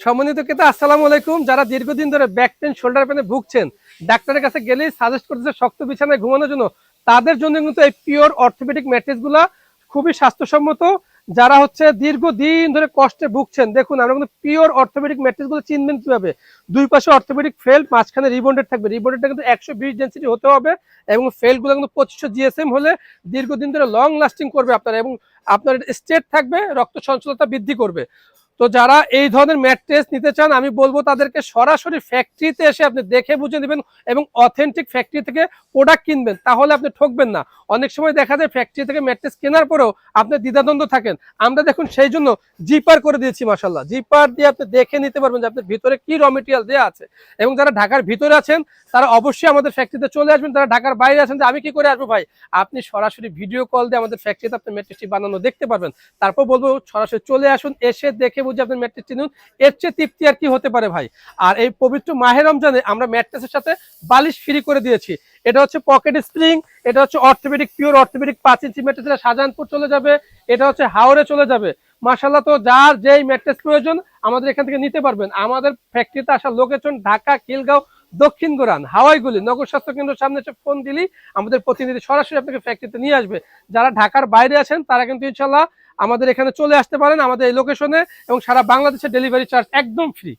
সম্মানিত ক্রেতা, আসসালামু আলাইকুম। যারা দীর্ঘদিন ধরে ব্যাক পেন, শোল্ডার পেনে ভুগছেন, ডাক্তারের কাছে গেলেই সাজেস্ট করতেছে শক্ত বিছানায় ঘুমানোর জন্য, তাদের জন্য কিন্তু এই পিওর অর্থোপেডিক ম্যাট্রেস গুলা খুবই স্বাস্থ্যসম্মত। যারা হচ্ছে দীর্ঘদিন ধরে কষ্টে ভুগছেন, দেখুন আমরা কিন্তু পিওর অর্থোপেডিক ম্যাট্রেস গুলো চিনবেন কিভাবে। দুই পাশে অর্থোপেডিক ফেল্ট, মাঝখানে রিবন্ডেড থাকবে। রিবন্ডেডটা কিন্তু 120 ডেন্সিটি হতে হবে এবং ফেল্ট গুলো কিন্তু 2500 জিএসএম হলে দীর্ঘদিন ধরে লং লাস্টিং করবে আপনার, এবং আপনার স্ট্রেট থাকবে, রক্ত সঞ্চালনতা বৃদ্ধি করবে। তো যারা এই ধরনের ম্যাট্রেস নিতে চান, আমি বলবো তাদেরকে সরাসরি ফ্যাক্টরিতে এসে আপনি দেখে বুঝে নেবেন এবং অথেন্টিক ফ্যাক্টরি থেকে প্রোডাক্ট কিনবেন, তাহলে আপনি ঠকবেন না। অনেক সময় দেখা যায় ফ্যাক্টরি থেকে ম্যাট্রেস কেনার পরেও আপনি দ্বিধাদ্বন্দ্ব থাকেন। আমরা দেখুন সেই জন্য জিপার করে দিয়েছি, মাশাআল্লাহ। জিপার দিয়ে আপনি দেখে নিতে পারবেন যে আপনার ভিতরে কি র মেটেরিয়াল দেওয়া আছে। এবং যারা ঢাকার ভিতরে আছেন তারা অবশ্যই আমাদের ফ্যাক্টরিতে চলে আসবেন। যারা ঢাকার বাইরে আছেন, যে আমি কি করে আসবো ভাই, আপনি সরাসরি ভিডিও কল দিয়ে আমাদের ফ্যাক্টরিতে আপনি ম্যাট্রেসটি বানানো দেখতে পারবেন। তারপর বলবো সরাসরি চলে আসুন, এসে দেখে বুঝে আপনার ম্যাট্রেসটি নিন। এর চেয়ে তৃপ্তি আর কি হতে পারে ভাই। আর এই পবিত্র মাহে রমজানে আমরা ম্যাট্রেসের সাথে বালিশ ফ্রি করে দিয়েছি। এটা হচ্ছে পকেট স্প্রিং, এটা হচ্ছে অর্থোপেডিক, পিওর অর্থোপেডিক 5 ইঞ্চি ম্যাট্রেস, এটা শাহজাহানপুর চলে যাবে, এটা হচ্ছে হাওড়ে চলে যাবে। মাশাআল্লাহ। তো যার যেই ম্যাট্রেস প্রয়োজন আমাদের এখান থেকে নিতে পারবেন। আমাদের ফ্যাক্টরিতে আসার লোকেশন ঢাকা খিলগাঁও দক্ষিণ গোরান হাওয়াইগুলি নগর স্বাস্থ্য কেন্দ্রের সামনে এসে ফোন দিলেই আমাদের প্রতিনিধি সরাসরি আপনাকে ফ্যাক্টরিতে নিয়ে আসবে। যারা ঢাকার বাইরে আছেন তারা কিন্তু ইনশাল্লাহ আমাদের এখানে চলে আসতে পারেন, আমাদের এই লোকেশনে, এবং সারা বাংলাদেশের ডেলিভারি চার্জ একদম ফ্রি।